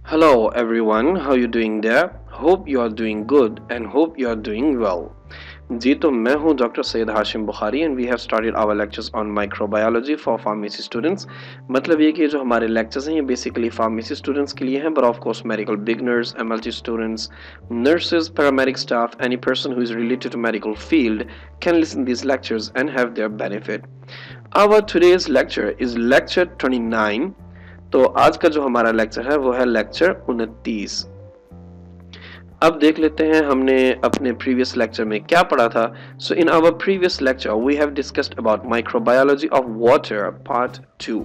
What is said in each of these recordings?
Hello everyone, how you doing there? Hope you are doing good and hope you are doing well. जी तो मैं हूं doctor Syed Hashim Bukhari and we have started our lectures on microbiology for pharmacy students. मतलब ये कि जो हमारे lectures हैं ये बेसिकली फार्मेसी स्टूडेंट्स के लिए हैं, but of course medical beginners, MLT students, nurses, paramedic staff, any person who is related to medical field can listen this lectures and have their benefit. Our today's lecture is lecture 29। तो आज का जो हमारा lecture है वो है lecture 29। अब देख लेते हैं हमने अपने प्रीवियस लेक्चर में क्या पढ़ा था। So in our previous lecture we have discussed about microbiology of water part 2।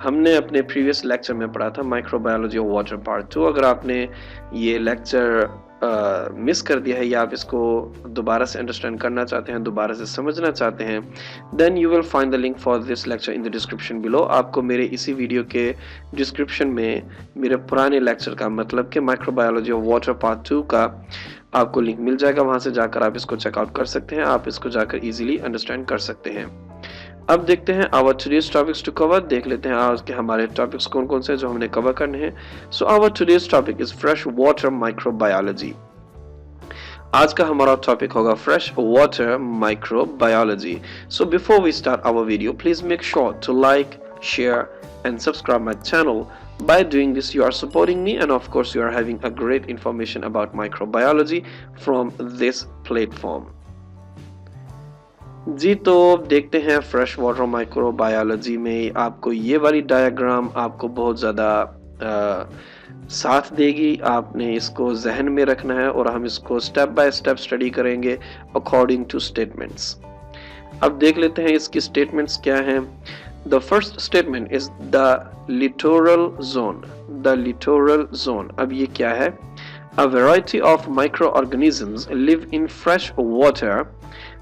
हमने अपने प्रीवियस लेक्चर में पढ़ा था माइक्रोबायोलॉजी ऑफ वाटर पार्ट 2। अगर आपने ये लेक्चर मिस कर दिया है या आप इसको दोबारा से अंडरस्टैंड करना चाहते हैं, दोबारा से समझना चाहते हैं, then you will find the link for this lecture in the description below. आपको मेरे इसी वीडियो के डिस्क्रिप्शन में मेरे पुराने लेक्चर का मतलब कि माइक्रोबायोलॉजी ऑफ वाटर पार्ट 2 का आपको लिंक मिल जाएगा। वहां से जाकर आप इसको चेकआउट कर सकते हैं, आप इसको जाकर इजीली अंडरस्टैंड कर सकते हैं। अब देखते हैं our today's topics to cover. देख लेते हैं आज के हमारे टॉपिक्स कौन कौन से जो हमने कवर करने हैं। So our today's topic is fresh water microbiology. आज का हमारा टॉपिक होगा fresh water microbiology. So before we start our video, please make sure to like, share and subscribe my channel. By doing this, you are supporting me, and of course, you are having a great information about microbiology from this platform. जी तो देखते हैं fresh water microbiology में आपको ये वाली diagram आपको बहुत ज़्यादा साथ देगी। आपने इसको जहन में रखना है और हम इसको स्टेप बाय स्टेप स्टडी करेंगे अकॉर्डिंग टू स्टेटमेंट्स। अब देख लेते हैं इसकी स्टेटमेंट्स क्या हैं। The first statement is the littoral zone. The littoral zone, अब ये क्या है? A variety of micro organisms live in fresh water.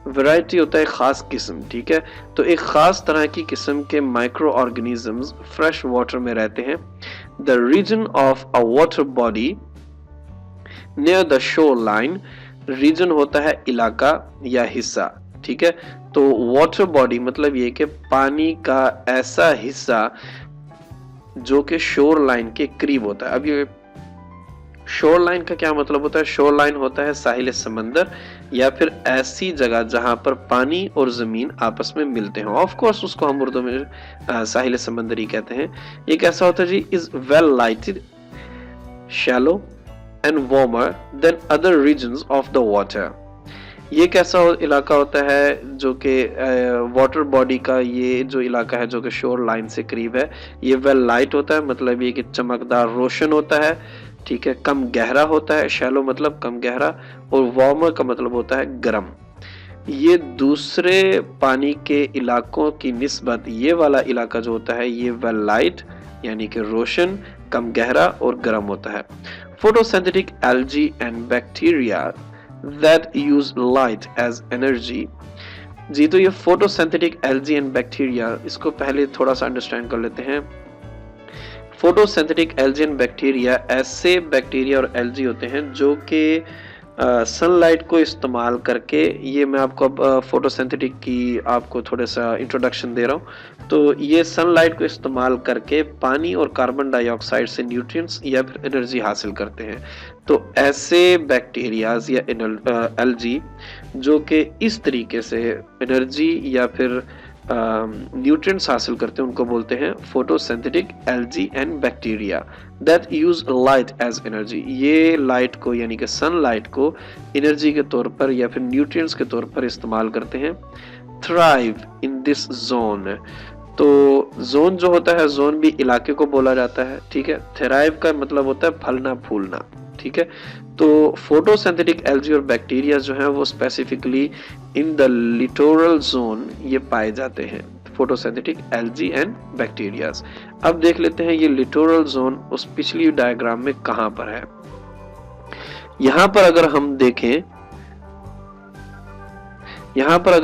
Variety होता है खास किस्म, ठीक है। तो एक खास तरह की किस्म के माइक्रो ऑर्गेनिजम्स फ्रेश वाटर में रहते हैं। The region of a water body near the shore line. Region होता है इलाका या हिस्सा, ठीक है। तो वाटर बॉडी मतलब ये कि पानी का ऐसा हिस्सा जो कि शोर लाइन के करीब होता है। अब ये शोर लाइन का क्या मतलब होता है? शोर लाइन होता है साहिल समंदर या फिर ऐसी जगह जहां पर पानी और जमीन आपस में मिलते हैं। ऑफ कोर्स उसको हम उर्दू में साहिल समंदर ही कहते हैं। ये कैसा होता है जी? Is well lighted, shallow and warmer than other regions of the water. ये कैसा इलाका होता है जो कि वाटर बॉडी का ये जो इलाका है जो कि शोर लाइन से करीब है, ये वेल लाइट होता है, मतलब ये कि चमकदार रोशन होता है, ठीक है। कम गहरा होता है, शैलो मतलब कम गहरा, और वार्मर का मतलब होता है गर्म। ये दूसरे पानी के इलाकों की निस्बत ये वाला इलाका जो होता है ये वेल लाइट यानी कि रोशन, कम गहरा और गर्म होता है। Photosynthetic algae and bacteria that use light as energy। जी तो ये फोटोसिंथेटिक एल्गी एंड बैक्टीरिया, इसको पहले थोड़ा सा अंडरस्टैंड कर लेते हैं। फोटोसिंथेटिक एल्गी एंड बैक्टीरिया ऐसे बैक्टीरिया और एल्गी होते हैं जो कि सनलाइट को इस्तेमाल करके, ये मैं आपको अब फोटोसिंथेटिक की आपको थोड़ा सा इंट्रोडक्शन दे रहा हूँ। तो ये सनलाइट को इस्तेमाल करके पानी और कार्बन डाइऑक्साइड से न्यूट्रिएंट्स या फिर एनर्जी हासिल करते हैं। तो ऐसे बैक्टीरियाज या एल्गी जो कि इस तरीके से एनर्जी या फिर न्यूट्रिएंट्स हासिल करते हैं उनको बोलते हैं photosynthetic algae and bacteria that use light as energy. ये लाइट को यानी कि सनलाइट को एनर्जी के तौर पर या फिर न्यूट्रिएंट्स के तौर पर इस्तेमाल करते हैं। Thrive in this zone. तो जोन जो होता है, जोन भी इलाके को बोला जाता है, ठीक है। थ्राइव का मतलब होता है फलना फूलना, ठीक है। तो फोटोसिंथेटिक एल्गी और बैक्टीरिया जो हैं वो specifically in the littoral zone ये पाए जाते हैं, फोटोसिंथेटिक एल्गी एंड बैक्टीरियाज। अब देख लेते हैं ये लिटोरल जोन उस पिछली डायग्राम में कहां पर है। यहां पर अगर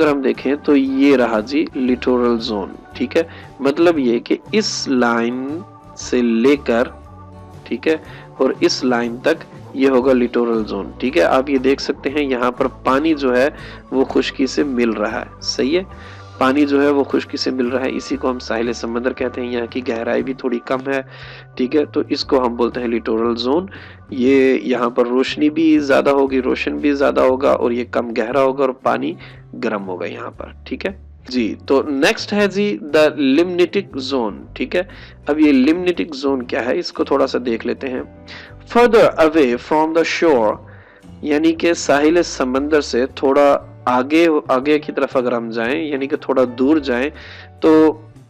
हम देखें तो ये रहा जी लिटोरल जोन, ठीक है। मतलब ये कि इस लाइन से लेकर, ठीक है, और इस लाइन तक ये होगा लिटोरल जोन, ठीक है। आप ये देख सकते हैं यहाँ पर पानी जो है वो खुश्की से मिल रहा है, सही है। पानी जो है वो खुश्की से मिल रहा है, इसी को हम साहिल समंदर कहते हैं। यहाँ की गहराई भी थोड़ी कम है, ठीक है, तो इसको हम बोलते हैं लिटोरल जोन। ये यहाँ पर रोशनी भी ज़्यादा होगी, रोशन भी ज़्यादा होगा, और ये कम गहरा होगा और पानी गर्म होगा यहाँ पर, ठीक है जी। तो नेक्स्ट है जी द लिम्निटिक जोन, ठीक है। अब ये लिम्निटिक जोन क्या है, इसको थोड़ा सा देख लेते हैं। Further away from the shore, यानी कि साहिल समंदर से थोड़ा आगे आगे की तरफ अगर हम जाएं, यानी कि थोड़ा दूर जाएं, तो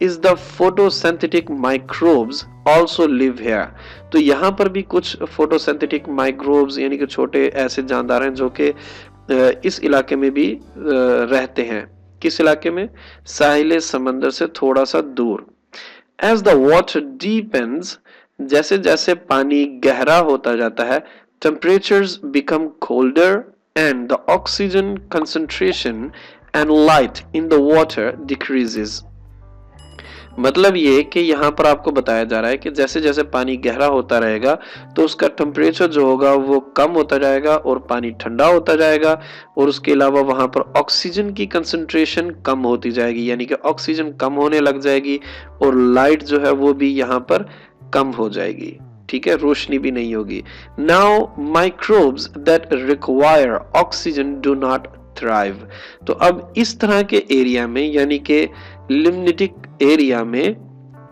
is the photosynthetic microbes also live here. तो यहाँ पर भी कुछ फोटोसिंथेटिक माइक्रोब्स यानी कि छोटे ऐसे जानदार हैं जो कि इस इलाके में भी रहते हैं। किस इलाके में? साहिल समंदर से थोड़ा सा दूर। एज द वाटर डीपेंस, जैसे जैसे पानी गहरा होता जाता है, temperatures become colder and the oxygen concentration and light in the water decreases। मतलब ये कि यहाँ पर आपको बताया जा रहा है कि जैसे जैसे पानी गहरा होता रहेगा तो उसका टेम्परेचर जो होगा वो कम होता जाएगा और पानी ठंडा होता जाएगा, और उसके अलावा वहां पर ऑक्सीजन की कंसंट्रेशन कम होती जाएगी, यानी कि ऑक्सीजन कम होने लग जाएगी और लाइट जो है वो भी यहाँ पर कम हो जाएगी, ठीक है, रोशनी भी नहीं होगी। Now microbes that require oxygen do not thrive. तो अब इस तरह के एरिया में, यानी कि लिम्निटिक एरिया में,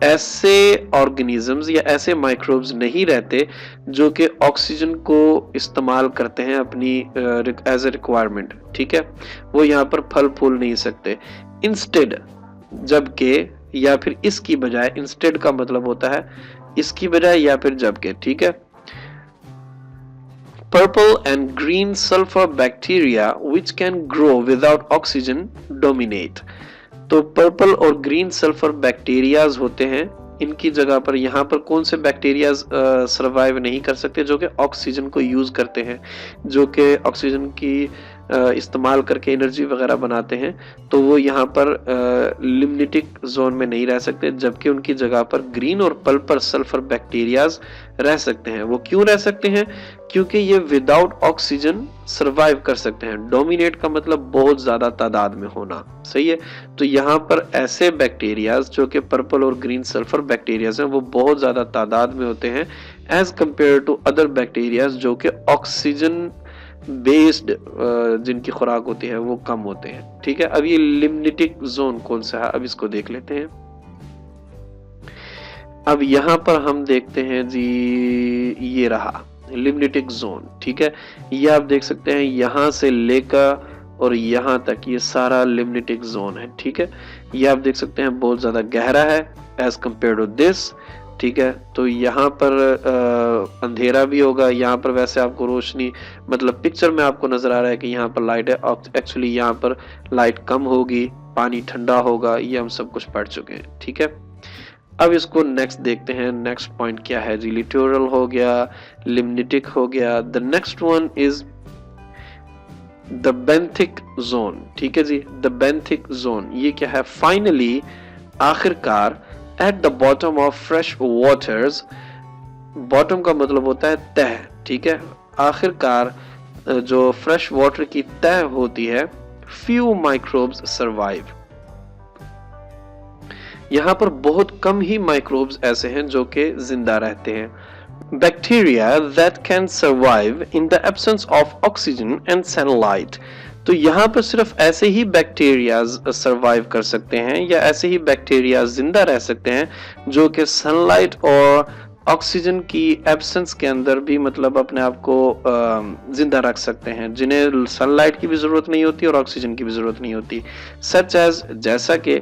ऐसे ऑर्गेनिजम्स या ऐसे माइक्रोब्स नहीं रहते जो कि ऑक्सीजन को इस्तेमाल करते हैं अपनी एज ए रिक्वायरमेंट, ठीक है, वो यहाँ पर फल फूल नहीं सकते। इंस्टेड, जबकि, या फिर इसकी बजाय, इंस्टेड का मतलब होता है इसकी बजाय या फिर जबकि, ठीक है। Purple and green sulfur bacteria which can grow without oxygen dominate। तो पर्पल और ग्रीन सल्फर बैक्टीरियाज होते हैं, इनकी जगह पर यहाँ पर कौन से बैक्टीरियाज सरवाइव नहीं कर सकते, जो कि ऑक्सीजन को यूज करते हैं, जो कि ऑक्सीजन की इस्तेमाल करके एनर्जी वगैरह बनाते हैं, तो वो यहाँ पर लिम्निटिक जोन में नहीं रह सकते, जबकि उनकी जगह पर ग्रीन और पर्पल सल्फर बैक्टीरियाज रह सकते हैं। वो क्यों रह सकते हैं? क्योंकि ये विदाउट ऑक्सीजन सरवाइव कर सकते हैं। डोमिनेट का मतलब बहुत ज्यादा तादाद में होना, सही है। तो यहाँ पर ऐसे बैक्टीरियाज जो कि पर्पल और ग्रीन सल्फर बैक्टीरियाज हैं, वो बहुत ज्यादा तादाद में होते हैं as compare to other bacterias जो कि ऑक्सीजन बेस्ड जिनकी खुराक होती है वो कम होते हैं, ठीक है। अब ये लिम्निटिक जोन कौन सा है, अब इसको देख लेते हैं। अब यहाँ पर हम देखते हैं जी, ये रहा लिम्निटिक जोन, ठीक है। ये आप देख सकते हैं यहाँ से लेकर और यहाँ तक ये सारा लिम्निटिक जोन है, ठीक है। ये आप देख सकते हैं बहुत ज्यादा गहरा है एज कंपेयर टू दिस, ठीक है। तो यहाँ पर अंधेरा भी होगा, यहाँ पर वैसे आपको रोशनी, मतलब पिक्चर में आपको नजर आ रहा है कि यहाँ पर लाइट है, एक्चुअली यहाँ पर लाइट कम होगी, पानी ठंडा होगा, ये हम सब कुछ पढ़ चुके हैं, ठीक है। अब इसको नेक्स्ट देखते हैं। नेक्स्ट पॉइंट क्या है जी? लिटोरल हो गया, लिम्निटिक हो गया। The next one is the benthic zone, ठीक है जी। द बेंथिक जोन ये क्या है? फाइनली, आखिरकार, at the bottom of fresh waters, bottom का मतलब होता है तह, ठीक है। आखिरकार जो फ्रेश वाटर की तह होती है, फ्यू माइक्रोब्स सर्वाइव। यहाँ पर बहुत कम ही माइक्रोब्स ऐसे हैं जो कि जिंदा रहते हैं। Bacteria that can survive in the absence of oxygen and sunlight. तो यहाँ पर सिर्फ ऐसे ही बैक्टीरियाज सर्वाइव कर सकते हैं, या ऐसे ही बैक्टीरिया जिंदा रह सकते हैं जो कि सनलाइट और ऑक्सीजन की एब्सेंस के अंदर भी मतलब अपने आप को जिंदा रख सकते हैं, जिन्हें सनलाइट की भी जरूरत नहीं होती और ऑक्सीजन की भी जरूरत नहीं होती। सच एज, जैसा कि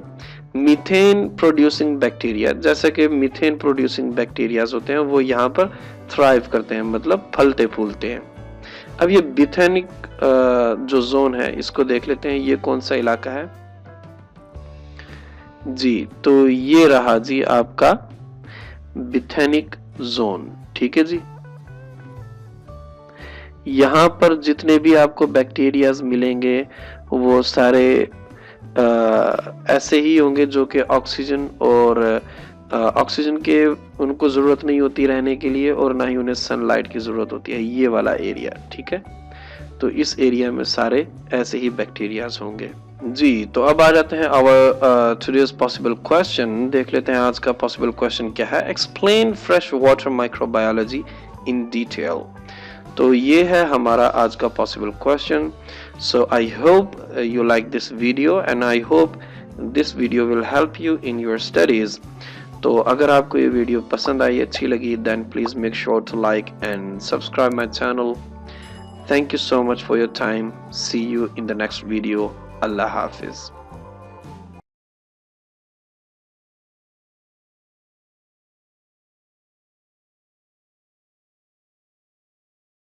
मीथेन प्रोड्यूसिंग बैक्टीरिया, जैसे कि मीथेन प्रोड्यूसिंग बैक्टीरियाज होते हैं, वो यहाँ पर थ्राइव करते हैं, मतलब फलते फूलते हैं। अब ये बिथेनिक जो जोन है इसको देख लेते हैं, ये कौन सा इलाका है जी? तो ये रहा जी आपका बिथेनिक जोन, ठीक है जी। यहाँ पर जितने भी आपको बैक्टीरियाज मिलेंगे वो सारे ऐसे ही होंगे जो कि ऑक्सीजन और ऑक्सीजन के उनको जरूरत नहीं होती रहने के लिए, और ना ही उन्हें सनलाइट की जरूरत होती है, ये वाला एरिया, ठीक है। तो इस एरिया में सारे ऐसे ही बैक्टीरियाज होंगे। जी, तो अब आ जाते हैं आवर टुडेज पॉसिबल क्वेश्चन। देख लेते हैं आज का पॉसिबल क्वेश्चन क्या है। Explain fresh water microbiology in detail. तो ये है हमारा आज का possible question. So I hope you like this video and I hope this video will help you in your studies. तो अगर आपको ये वीडियो पसंद आई, अच्छी लगी, then please make sure to like and subscribe my channel. Thank you so much for your time. See you in the next video. Allah Hafiz.